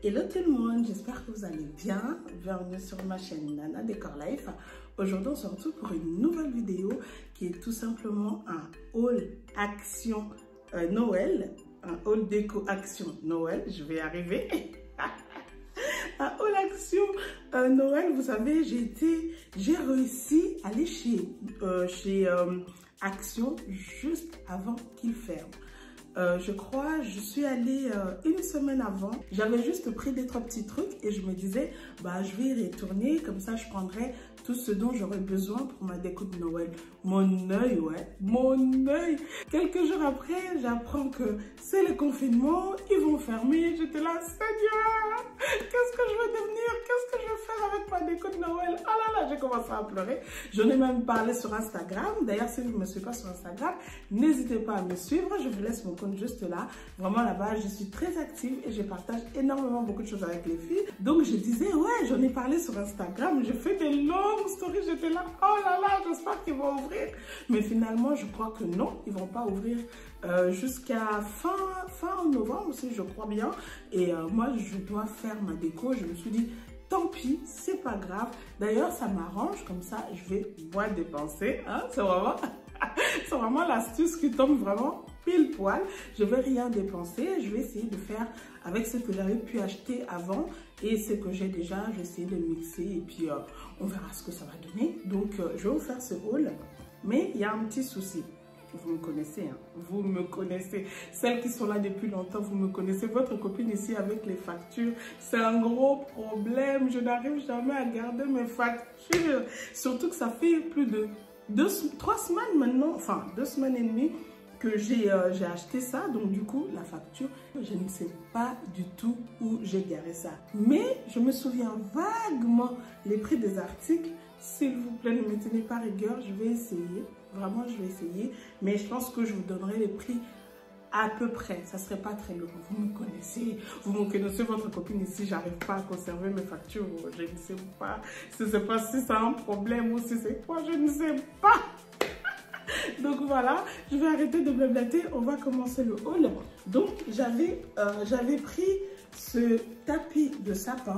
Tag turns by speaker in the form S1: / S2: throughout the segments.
S1: Hello tout le monde, j'espère que vous allez bien. Bienvenue sur ma chaîne Nana Décor Life. Aujourd'hui on se retrouve pour une nouvelle vidéo qui est tout simplement un haul action Noël. Un haul déco action Noël, je vais y arriver. Un haul action Noël, vous savez, j'ai réussi à aller chez Action juste avant qu'il ferme. Je crois, je suis allée une semaine avant. J'avais juste pris des 3 petits trucs et je me disais, bah je vais y retourner, comme ça je prendrai tout ce dont j'aurais besoin pour ma déco de Noël. Mon œil, ouais, mon œil. Quelques jours après, j'apprends que c'est le confinement, ils vont fermer. J'étais là, Seigneur, qu'est-ce que je vais devenir? Qu'est-ce que je vais faire avec ma déco de Noël? Ah là là, j'ai commencé à pleurer. J'en ai même parlé sur Instagram. D'ailleurs, si vous ne me suivez pas sur Instagram, n'hésitez pas à me suivre. Je vous laisse mon compte juste là. Vraiment là-bas, je suis très active et je partage énormément beaucoup de choses avec les filles. Donc, je disais, ouais, j'en ai parlé sur Instagram. Je fais des longues stories. J'étais là, oh là là, j'espère qu'ils vont ouvrir. Mais finalement, je crois que non, ils vont pas ouvrir jusqu'à fin novembre, si je crois bien. Et moi, je dois faire ma déco. Je me suis dit, tant pis, c'est pas grave. D'ailleurs, ça m'arrange, comme ça, je vais moins dépenser. Hein? C'est vraiment l'astuce qui tombe vraiment pile poil. Je vais rien dépenser. Je vais essayer de faire avec ce que j'avais pu acheter avant et ce que j'ai déjà. Je vais essayer de mixer et puis on verra ce que ça va donner. Donc, je vais vous faire ce haul. Mais il y a un petit souci. Vous me connaissez, hein? Vous me connaissez. Celles qui sont là depuis longtemps, vous me connaissez. Votre copine ici avec les factures, c'est un gros problème. Je n'arrive jamais à garder mes factures. Surtout que ça fait plus de 3 semaines maintenant, enfin 2 semaines et demie que j'ai acheté ça. Donc du coup, la facture, je ne sais pas du tout où j'ai garé ça. Mais je me souviens vaguement les prix des articles. S'il vous plaît, ne me tenez pas rigueur, je vais essayer. Vraiment, je vais essayer. Mais je pense que je vous donnerai les prix à peu près. Ça ne serait pas très long. Vous me connaissez. Vous me connaissez, votre copine ici. J'arrive pas à conserver mes factures. Je ne sais pas. Je ne sais pas si c'est un problème ou si c'est quoi. Je ne sais pas. Donc voilà, je vais arrêter de blablater. On va commencer le haul. Donc, j'avais pris ce tapis de sapin.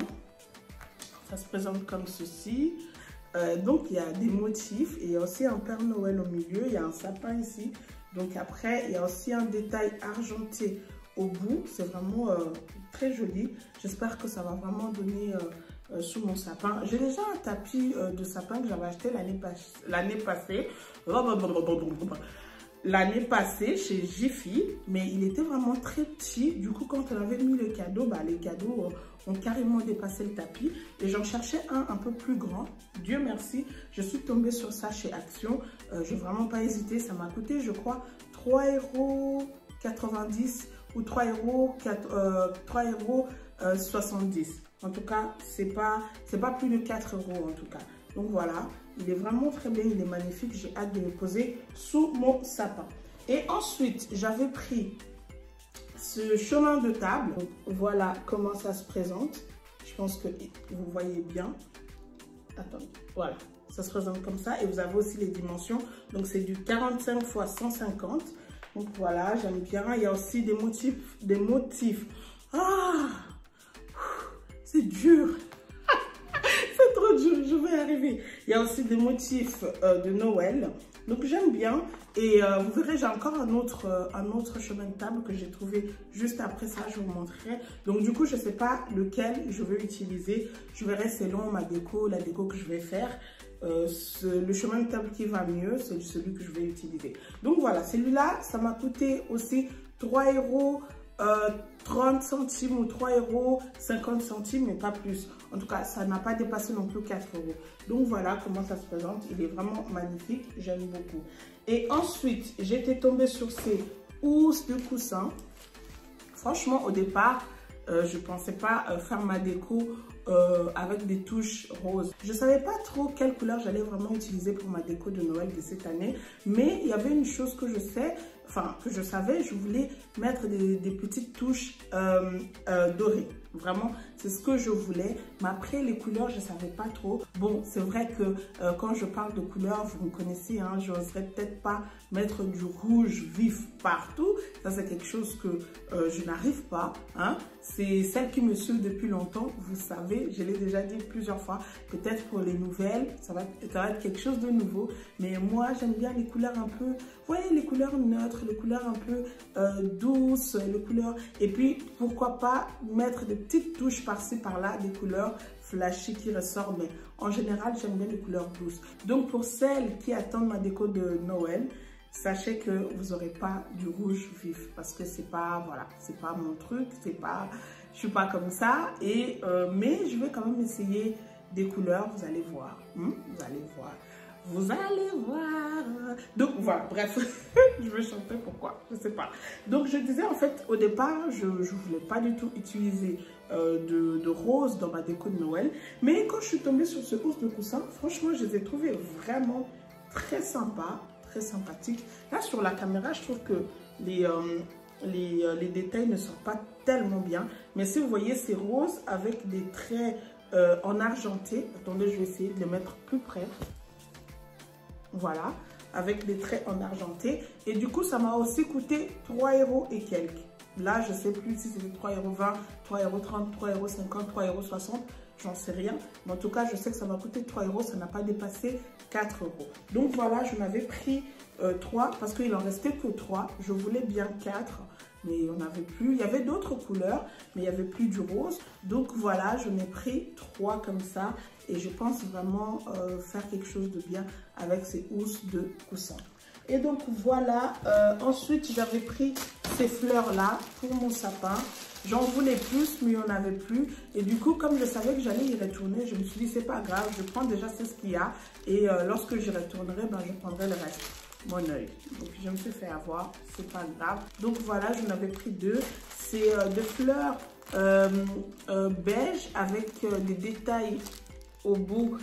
S1: Ça se présente comme ceci. Donc il y a des motifs et il y a aussi un Père Noël au milieu, il y a un sapin ici. Donc après il y a aussi un détail argenté au bout, c'est vraiment très joli. J'espère que ça va vraiment donner sous mon sapin. J'ai déjà un tapis de sapin que j'avais acheté l'année passée chez Jiffy, mais il était vraiment très petit. Du coup, quand on avait mis le cadeau, bah, les cadeaux ont carrément dépassé le tapis. Et j'en cherchais un peu plus grand. Dieu merci, je suis tombée sur ça chez Action. Je n'ai vraiment pas hésité. Ça m'a coûté, je crois, 3,90 € ou 3,70 €. En tout cas, c'est pas plus de 4 € en tout cas. Donc voilà, il est vraiment très bien, il est magnifique. J'ai hâte de le poser sous mon sapin. Et ensuite, j'avais pris ce chemin de table. Donc, voilà comment ça se présente. Je pense que vous voyez bien. Attendez, voilà, ça se présente comme ça. Et vous avez aussi les dimensions. Donc c'est du 45 x 150. Donc voilà, j'aime bien. Il y a aussi des motifs. Ah, c'est dur. Trop dur, je vais y arriver. Il y a aussi des motifs de Noël. Donc j'aime bien. Et vous verrez, j'ai encore un autre chemin de table que j'ai trouvé juste après ça. Je vous montrerai. Donc du coup, je ne sais pas lequel je vais utiliser. Je verrai selon ma déco, la déco que je vais faire. Le chemin de table qui va mieux, c'est celui que je vais utiliser. Donc voilà, celui-là, ça m'a coûté aussi 3,30 € ou 3,50 €, mais pas plus. En tout cas, ça n'a pas dépassé non plus 4 €. Donc voilà comment ça se présente. Il est vraiment magnifique, j'aime beaucoup. Et ensuite, j'étais tombée sur ces housses de coussin. Franchement, au départ, je ne pensais pas faire ma déco avec des touches roses. Je ne savais pas trop quelle couleur j'allais vraiment utiliser pour ma déco de Noël de cette année. Mais il y avait une chose que je savais, je voulais mettre des petites touches dorées. Vraiment, c'est ce que je voulais. Mais après, les couleurs, je ne savais pas trop. Bon, c'est vrai que quand je parle de couleurs, vous me connaissez, hein, je n'oserais peut-être pas mettre du rouge vif partout. Ça, c'est quelque chose que je n'arrive pas. Hein. C'est celles qui me suivent depuis longtemps. Vous savez, je l'ai déjà dit plusieurs fois. Peut-être pour les nouvelles, ça va être quelque chose de nouveau. Mais moi, j'aime bien les couleurs un peu, vous voyez, les couleurs neutres, les couleurs un peu douces, les couleurs. Et puis, pourquoi pas mettre des petites touches par-ci, par-là, des couleurs flashy qui ressortent. Mais en général, j'aime bien les couleurs douces. Donc, pour celles qui attendent ma déco de Noël, sachez que vous n'aurez pas du rouge vif parce que c'est pas, voilà, c'est pas mon truc, c'est pas, je suis pas comme ça. Et mais je vais quand même essayer des couleurs, vous allez voir, vous allez voir. Vous allez voir. Donc voilà, bref, je vais chanter pourquoi, je sais pas. Donc je disais en fait au départ, je voulais pas du tout utiliser de rose dans ma déco de Noël. Mais quand je suis tombée sur ce housse de coussin, franchement je les ai trouvés vraiment très sympas, très sympathiques. Là sur la caméra, je trouve que les détails ne sortent pas tellement bien. Mais si vous voyez, c'est rose avec des traits en argenté. Attendez, je vais essayer de les mettre plus près. Voilà, avec des traits en argenté. Et du coup, ça m'a aussi coûté 3 € et quelques. Là, je ne sais plus si c'était 3,20 €, 3,30 €, 3,50 €, 3,60 €. J'en sais rien. Mais en tout cas, je sais que ça m'a coûté 3 €. Ça n'a pas dépassé 4 €. Donc voilà, je m'avais pris 3 parce qu'il en restait que 3. Je voulais bien 4. Mais on n'avait plus. Il y avait d'autres couleurs, mais il n'y avait plus du rose. Donc voilà, je m'ai pris 3 comme ça. Et je pense vraiment faire quelque chose de bien avec ces housses de coussin. Et donc voilà, ensuite j'avais pris ces fleurs-là pour mon sapin. J'en voulais plus, mais il n'y en avait plus. Et du coup, comme je savais que j'allais y retourner, je me suis dit, c'est pas grave, je prends déjà ce qu'il y a. Et lorsque j'y retournerai, ben, je prendrai le reste. Mon œil. Donc je me suis fait avoir, c'est pas grave. Donc voilà, j'en avais pris 2. C'est des fleurs beige avec des détails au bout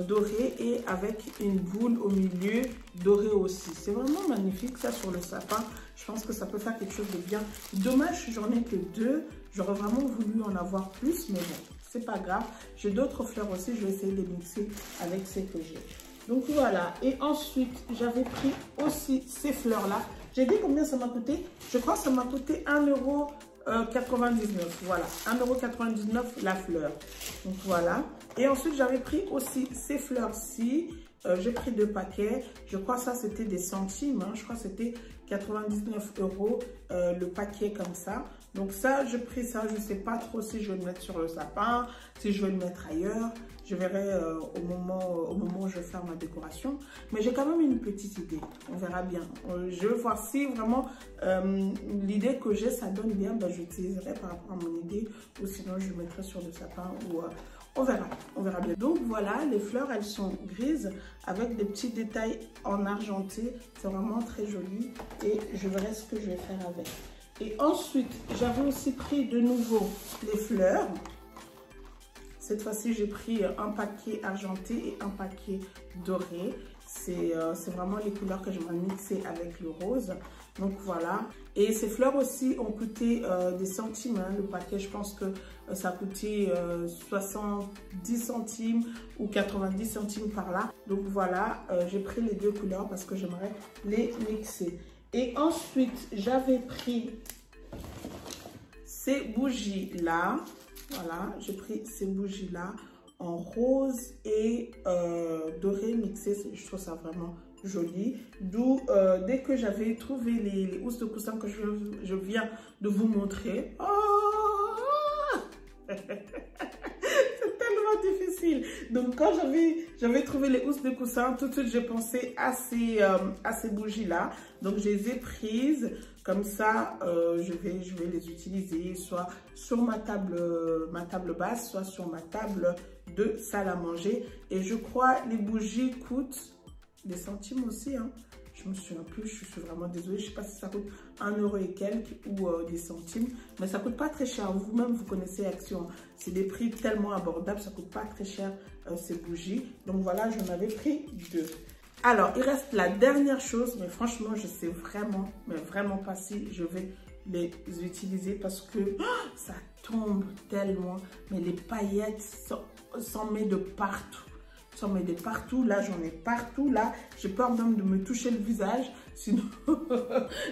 S1: doré et avec une boule au milieu dorée aussi. C'est vraiment magnifique ça sur le sapin. Je pense que ça peut faire quelque chose de bien. Dommage, j'en ai que 2. J'aurais vraiment voulu en avoir plus, mais bon, c'est pas grave. J'ai d'autres fleurs aussi, je vais essayer de les mixer avec celles que j'ai. Donc voilà, et ensuite j'avais pris aussi ces fleurs là. J'ai dit combien ça m'a coûté? Je crois que ça m'a coûté 1,99 €. Voilà, 1,99 € la fleur. Donc voilà. Et ensuite j'avais pris aussi ces fleurs-ci. J'ai pris 2 paquets. Je crois que ça c'était des centimes. Hein. Je crois que c'était 99 € le paquet comme ça. Donc ça, j'ai pris ça. Je ne sais pas trop si je vais le mettre sur le sapin, si je vais le mettre ailleurs. Je verrai au moment où je vais faire ma décoration. Mais j'ai quand même une petite idée. On verra bien. Je vais voir si vraiment l'idée que j'ai, ça donne bien. Ben, j'utiliserai par rapport à mon idée. Ou sinon, je le mettrai sur le sapin. Ou on verra bien. Donc voilà, les fleurs, elles sont grises avec des petits détails en argenté. C'est vraiment très joli. Et je verrai ce que je vais faire avec. Et ensuite, j'avais aussi pris de nouveau les fleurs. Cette fois-ci, j'ai pris un paquet argenté et un paquet doré. C'est vraiment les couleurs que j'aimerais mixer avec le rose. Donc voilà. Et ces fleurs aussi ont coûté des centimes. Hein. Le paquet, je pense que ça a coûté 70 centimes ou 90 centimes par là. Donc voilà, j'ai pris les 2 couleurs parce que j'aimerais les mixer. Et ensuite, j'avais pris ces bougies-là. Voilà, j'ai pris ces bougies-là en rose et doré mixé. Je trouve ça vraiment joli. D'où, dès que j'avais trouvé les housses de coussin que je viens de vous montrer. Oh c'est tellement difficile. Donc, quand j'avais trouvé les housses de coussin, tout de suite, j'ai pensé à ces bougies-là. Donc, je les ai prises. Comme ça, je vais les utiliser soit sur ma table basse, soit sur ma table de salle à manger. Et je crois les bougies coûtent des centimes aussi. Hein. Je me souviens plus, je suis vraiment désolée. Je ne sais pas si ça coûte 1 € et quelques ou des centimes. Mais ça ne coûte pas très cher. Vous-même, vous connaissez Action. C'est des prix tellement abordables. Ça ne coûte pas très cher ces bougies. Donc voilà, j'en avais pris 2. Alors, il reste la dernière chose, mais franchement, je sais vraiment, mais vraiment pas si je vais les utiliser parce que ça tombe tellement, mais les paillettes s'en met de partout. J'en mets de partout, là j'en ai partout, là j'ai peur même de me toucher le visage, sinon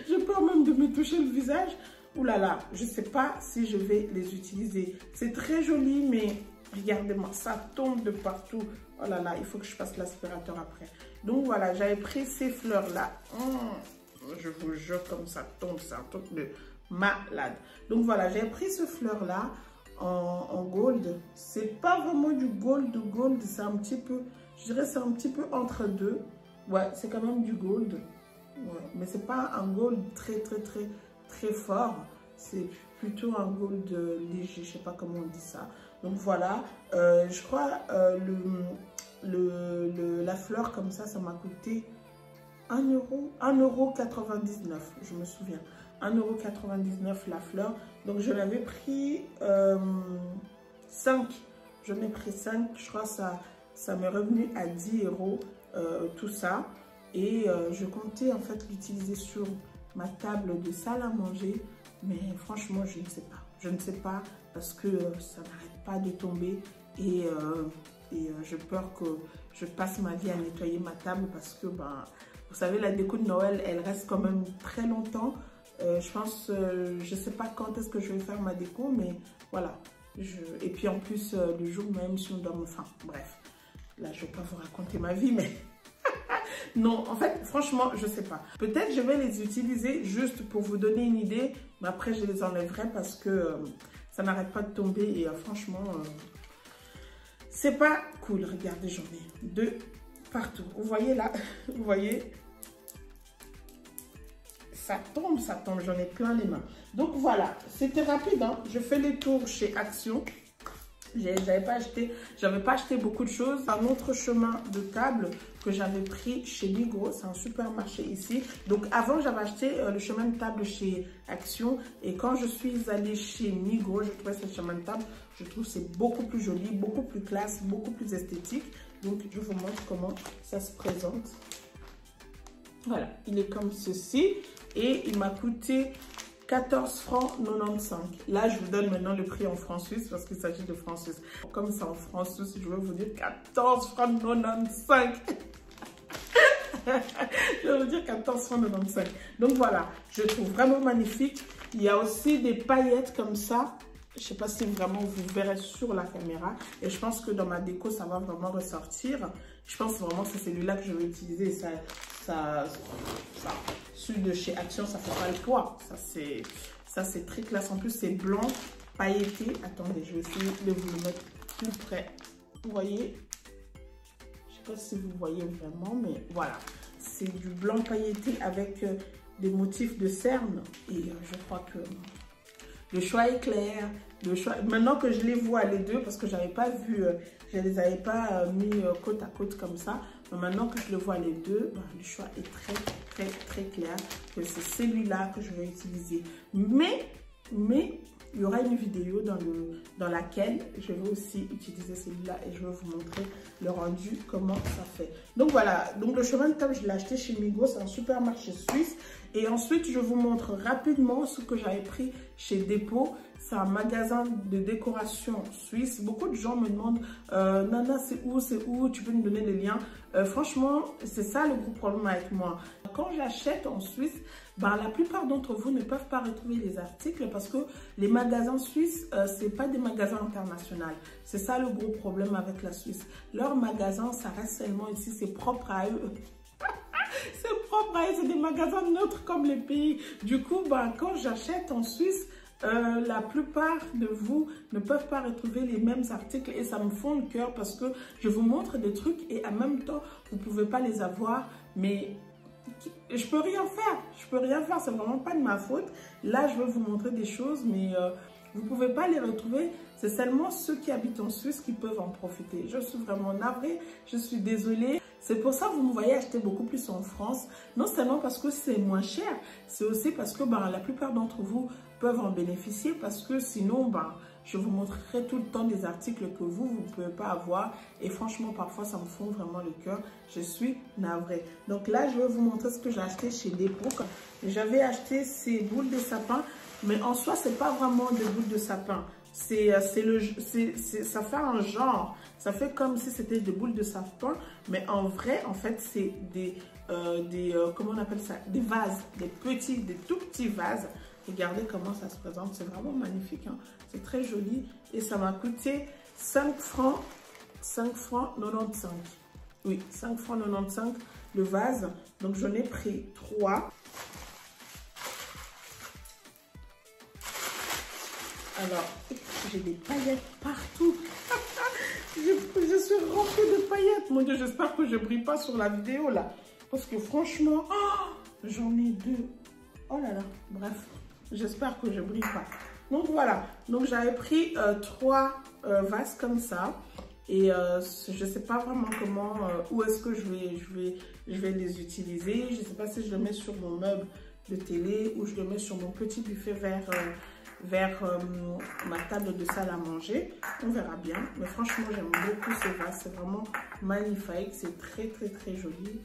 S1: j'ai peur même de me toucher le visage. Ouh là là, je ne sais pas si je vais les utiliser. C'est très joli, mais regardez-moi, ça tombe de partout. Oh là là, il faut que je fasse l'aspirateur après. Donc voilà, j'avais pris ces fleurs-là. Je vous jure comme ça tombe, c'est un truc de malade. Donc voilà, j'ai pris ce fleur-là en gold. C'est pas vraiment du gold, c'est un petit peu, je dirais c'est un petit peu entre deux. Ouais, c'est quand même du gold. Ouais, mais c'est pas un gold très fort. C'est plutôt un gold léger, je sais pas comment on dit ça. Donc voilà, je crois la fleur comme ça m'a coûté 1,99 €, je me souviens. 1,99 € la fleur. Donc je l'avais pris 5. J'en ai pris 5. Je crois que ça m'est revenu à 10 € tout ça. Et je comptais en fait l'utiliser sur ma table de salle à manger. Mais franchement, je ne sais pas. Je ne sais pas parce que ça n'arrête pas de tomber. Et j'ai peur que je passe ma vie à nettoyer ma table parce que, ben, vous savez, la déco de Noël, elle reste quand même très longtemps. Je pense, je ne sais pas quand est-ce que je vais faire ma déco, mais voilà. Et puis en plus, le jour même, si on doit me... Enfin, bref. Là, je ne vais pas vous raconter ma vie, mais... Non, en fait, franchement, je ne sais pas. Peut-être je vais les utiliser juste pour vous donner une idée, mais après, je les enlèverai parce que ça n'arrête pas de tomber et franchement, c'est pas cool. Regardez, j'en ai 2 partout. Vous voyez là, vous voyez, ça tombe, j'en ai plein les mains. Donc voilà, c'était rapide, hein. Je fais les tours chez Action. J'avais pas acheté beaucoup de choses. Un autre chemin de table que j'avais pris chez Migros, c'est un supermarché ici. Donc avant, j'avais acheté le chemin de table chez Action. Et quand je suis allée chez Migros, j'ai trouvé ce chemin de table. Je trouve que c'est beaucoup plus joli, beaucoup plus classe, beaucoup plus esthétique. Donc je vous montre comment ça se présente. Voilà, il est comme ceci. Et il m'a coûté 14,95 francs. Là, je vous donne maintenant le prix en francs suisses parce qu'il s'agit de francs suisses. Comme c'est en francs suisses, je vais vous dire 14,95 francs. Je vais vous dire 14,95 francs. Donc voilà, je trouve vraiment magnifique. Il y a aussi des paillettes comme ça. Je ne sais pas si vraiment vous verrez sur la caméra. Et je pense que dans ma déco, ça va vraiment ressortir. Je pense vraiment que c'est celui-là que je vais utiliser. Celui de chez Action, ça ne fait pas le poids. Ça, c'est très classe. En plus, c'est blanc, pailleté. Attendez, je vais essayer de vous le mettre plus près. Vous voyez? Je ne sais pas si vous voyez vraiment, mais voilà. C'est du blanc pailleté avec des motifs de cerne. Et je crois que le choix est clair. Maintenant que je les vois les deux, parce que je n'avais pas vu, je ne les avais pas mis côte à côte comme ça. Mais maintenant que je le vois les deux, ben, le choix est très clair. Que c'est celui-là que je vais utiliser. Mais il y aura une vidéo dans laquelle je vais aussi utiliser celui-là et je vais vous montrer le rendu, comment ça fait. Donc voilà, donc le chemin de table, je l'ai acheté chez Migros, c'est un supermarché suisse. Et ensuite, je vous montre rapidement ce que j'avais pris chez Dépôt. C'est un magasin de décoration suisse. Beaucoup de gens me demandent, Nana, c'est où, tu peux me donner les liens. Franchement, c'est ça le gros problème avec moi. Quand j'achète en Suisse, ben, la plupart d'entre vous ne peuvent pas retrouver les articles parce que les magasins suisses, ce n'est pas des magasins internationaux. C'est ça le gros problème avec la Suisse. Leurs magasins, ça reste seulement ici, c'est propre à eux. C'est propre à eux, c'est des magasins neutres comme les pays. Du coup, ben, quand j'achète en Suisse, la plupart de vous ne peuvent pas retrouver les mêmes articles et ça me fond le cœur parce que je vous montre des trucs et en même temps, vous ne pouvez pas les avoir. Mais je peux rien faire, c'est vraiment pas de ma faute. Là, je vais vous montrer des choses, mais vous ne pouvez pas les retrouver. C'est seulement ceux qui habitent en Suisse qui peuvent en profiter. Je suis vraiment navrée, je suis désolée. C'est pour ça que vous me voyez acheter beaucoup plus en France. Non seulement parce que c'est moins cher, c'est aussi parce que ben, la plupart d'entre vous peuvent en bénéficier. Parce que sinon, ben, je vous montrerai tout le temps des articles que vous ne pouvez pas avoir. Et franchement, parfois, ça me fond vraiment le cœur. Je suis navrée. Donc là, je vais vous montrer ce que j'ai acheté chez Dépôt. J'avais acheté ces boules de sapin. Mais en soi, ce n'est pas vraiment des boules de sapin. ça fait un genre, ça fait comme si c'était des boules de sapin, mais en vrai, en fait, c'est comment on appelle ça? Des vases, des tout petits vases. Regardez comment ça se présente, c'est vraiment magnifique, hein? C'est très joli et ça m'a coûté 5 francs 95. Oui, 5 francs 95 le vase. Donc j'en ai pris 3. Alors, j'ai des paillettes partout. Je suis remplie de paillettes. Mon Dieu, j'espère que je ne brille pas sur la vidéo là. Parce que franchement, j'en ai 2. Oh là là, bref. J'espère que je ne brille pas. Donc voilà. Donc j'avais pris 3 vases comme ça. Et je ne sais pas vraiment comment, où est-ce que je vais les utiliser. Je ne sais pas si je le mets sur mon meuble de télé ou je le mets sur mon petit buffet vers ma table de salle à manger. On verra bien. Mais franchement, j'aime beaucoup ces vases. C'est vraiment magnifique. C'est très, très, très joli.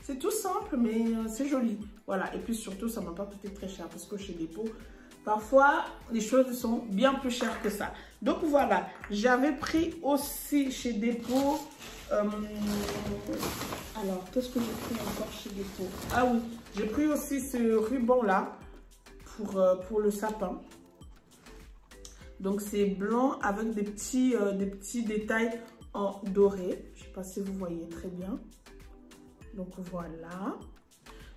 S1: C'est tout simple, mais c'est joli. Voilà. Et puis surtout, ça ne m'a pas coûté très cher parce que chez Dépôt, parfois, les choses sont bien plus chères que ça. Donc voilà. J'avais pris aussi chez Dépôt. Alors, qu'est-ce que j'ai pris encore chez Dépôt? Ah oui, j'ai pris aussi ce ruban-là. Pour le sapin. Donc c'est blanc avec des petits détails en doré. Je ne sais pas si vous voyez très bien. Donc voilà.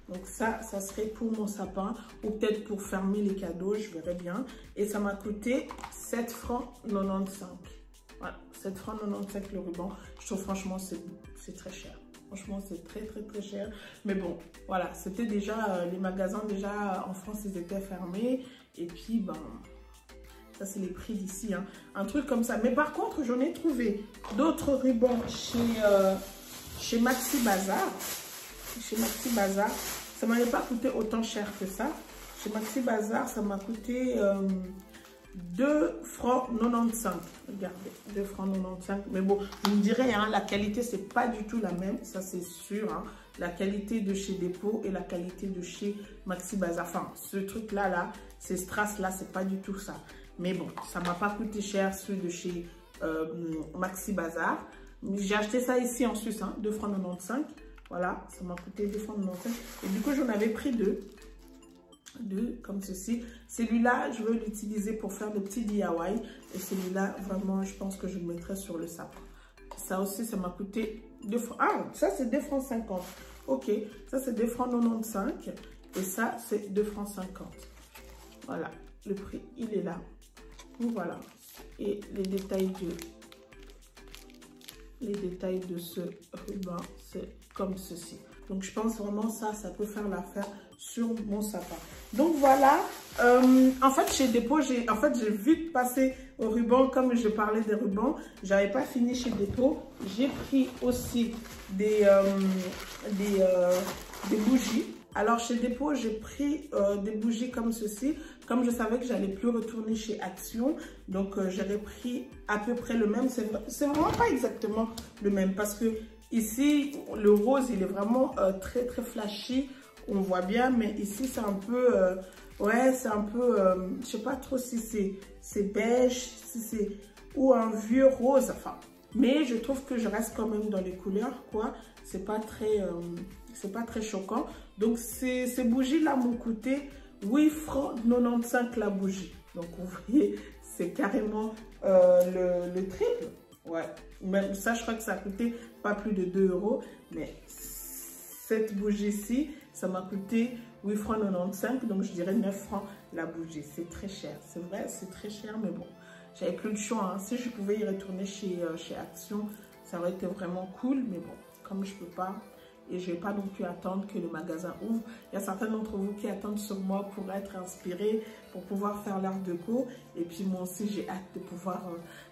S1: Donc ça serait pour mon sapin ou peut-être pour fermer les cadeaux, je verrai bien. Et ça m'a coûté 7 francs 95. Voilà, 7 francs 95 le ruban. Je trouve franchement c'est très cher. Franchement, c'est très, très, très cher. Mais bon, voilà, c'était déjà, les magasins déjà en France, ils étaient fermés. Et puis, ben, ça, c'est les prix d'ici, hein. Un truc comme ça. Mais par contre, j'en ai trouvé d'autres rubans chez Maxi Bazar. Chez Maxi Bazar, ça ne m'avait pas coûté autant cher que ça. Chez Maxi Bazar, ça m'a coûté 2 francs 95. Regardez, 2 francs 95. Mais bon, vous me direz, hein, la qualité, c'est pas du tout la même. Ça, c'est sûr. Hein. La qualité de chez Dépôt et la qualité de chez Maxi Bazar. Enfin, ce truc-là, ces strass-là, c'est pas du tout ça. Mais bon, ça m'a pas coûté cher, ceux de chez Maxi Bazar. J'ai acheté ça ici en Suisse, hein, 2 francs 95. Voilà, ça m'a coûté 2 francs 95. Et du coup, j'en avais pris 2 comme ceci. Celui-là, je veux l'utiliser pour faire des petits DIY. Et celui-là, vraiment, je pense que je le mettrai sur le sapin. Ça aussi, ça m'a coûté 2 francs. Ah, ça, c'est 2 francs 50. Ok, ça, c'est 2 francs 95. Et ça, c'est 2 francs 50. Voilà, le prix, il est là. Donc, voilà. Et les détails de ce ruban, c'est comme ceci. Donc, je pense vraiment ça peut faire l'affaire sur mon sapin. Donc, voilà. En fait, chez Dépôt, j'ai vite passé au ruban. Comme je parlais des rubans, j'avais pas fini chez Dépôt. J'ai pris aussi des bougies. Alors, chez Dépôt, j'ai pris des bougies comme ceci. Comme je savais que j'allais plus retourner chez Action, donc j'aurais pris à peu près le même. C'est vraiment pas exactement le même parce que ici, le rose, il est vraiment très, très flashy. On voit bien, mais ici, c'est un peu... ouais, c'est un peu... je sais pas trop si c'est beige, si c'est... ou un vieux rose, enfin... Mais je trouve que je reste quand même dans les couleurs, quoi. C'est pas très choquant. Donc, ces bougies-là m'ont coûté 8 francs 95 la bougie. Donc, vous voyez, c'est carrément le triple. Ouais, même ça, je crois que ça a coûté pas plus de 2 €. Mais cette bougie-ci, ça m'a coûté 8 francs 95. Donc, je dirais 9 francs la bougie. C'est très cher. C'est vrai, c'est très cher, mais bon. J'avais plus le choix. Hein. Si je pouvais y retourner chez Action, ça aurait été vraiment cool. Mais bon, comme je peux pas, et je ne vais pas non plus attendre que le magasin ouvre. Il y a certains d'entre vous qui attendent sur moi pour être inspirés, pour pouvoir faire l'art déco. Et puis moi aussi, j'ai hâte de pouvoir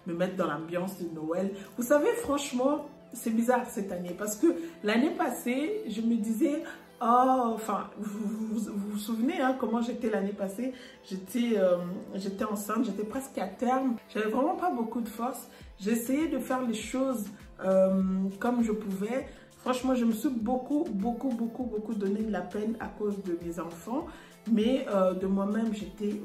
S1: me mettre dans l'ambiance de Noël. Vous savez, franchement, c'est bizarre cette année. Parce que l'année passée, je me disais... Oh, enfin, vous souvenez hein, comment j'étais l'année passée? J'étais enceinte, j'étais presque à terme. J'avais vraiment pas beaucoup de force. J'essayais de faire les choses comme je pouvais. Franchement, je me suis beaucoup donné de la peine à cause de mes enfants. Mais de moi-même, j'étais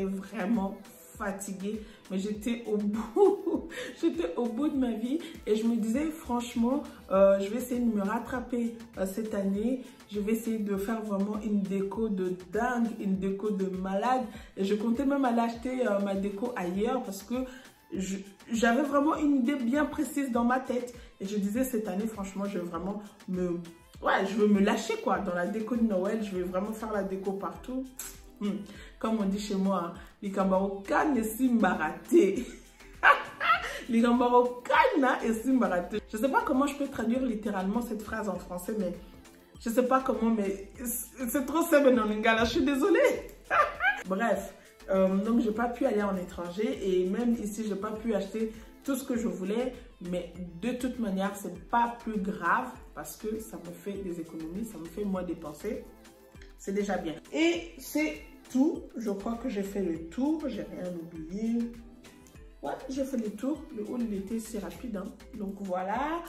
S1: vraiment fatiguée. Mais j'étais au bout, j'étais au bout de ma vie. Et je me disais, franchement, je vais essayer de me rattraper cette année. Je vais essayer de faire vraiment une déco de dingue, une déco de malade. Et je comptais même aller acheter ma déco ailleurs parce que j'avais vraiment une idée bien précise dans ma tête. Et je disais, cette année, franchement, je vais vraiment je veux me lâcher quoi. Dans la déco de Noël, je vais vraiment faire la déco partout. Comme on dit chez moi, les Kambarokan et Simbaraté. Les Kambarokan et Simbaraté. Je ne sais pas comment je peux traduire littéralement cette phrase en français, mais je ne sais pas comment, mais c'est trop sebe en lingala, je suis désolée. Bref, donc je n'ai pas pu aller en étranger et même ici, je n'ai pas pu acheter tout ce que je voulais, mais de toute manière, ce n'est pas plus grave parce que ça me fait des économies, ça me fait moins dépenser. C'est déjà bien. Et c'est tout. Je crois que j'ai fait le tour. J'ai rien oublié. Ouais, j'ai fait le tour. Le haul, il était si rapide. Hein. Donc voilà.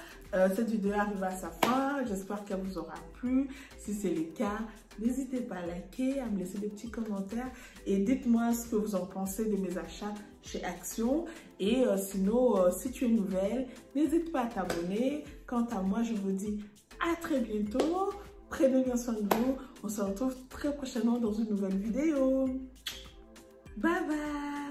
S1: Cette vidéo arrive à sa fin. J'espère qu'elle vous aura plu. Si c'est le cas, n'hésitez pas à liker, à me laisser des petits commentaires. Et dites-moi ce que vous en pensez de mes achats chez Action. Et sinon, si tu es nouvelle, n'hésite pas à t'abonner. Quant à moi, je vous dis à très bientôt. Prenez bien soin de vous. On se retrouve très prochainement dans une nouvelle vidéo. Bye bye.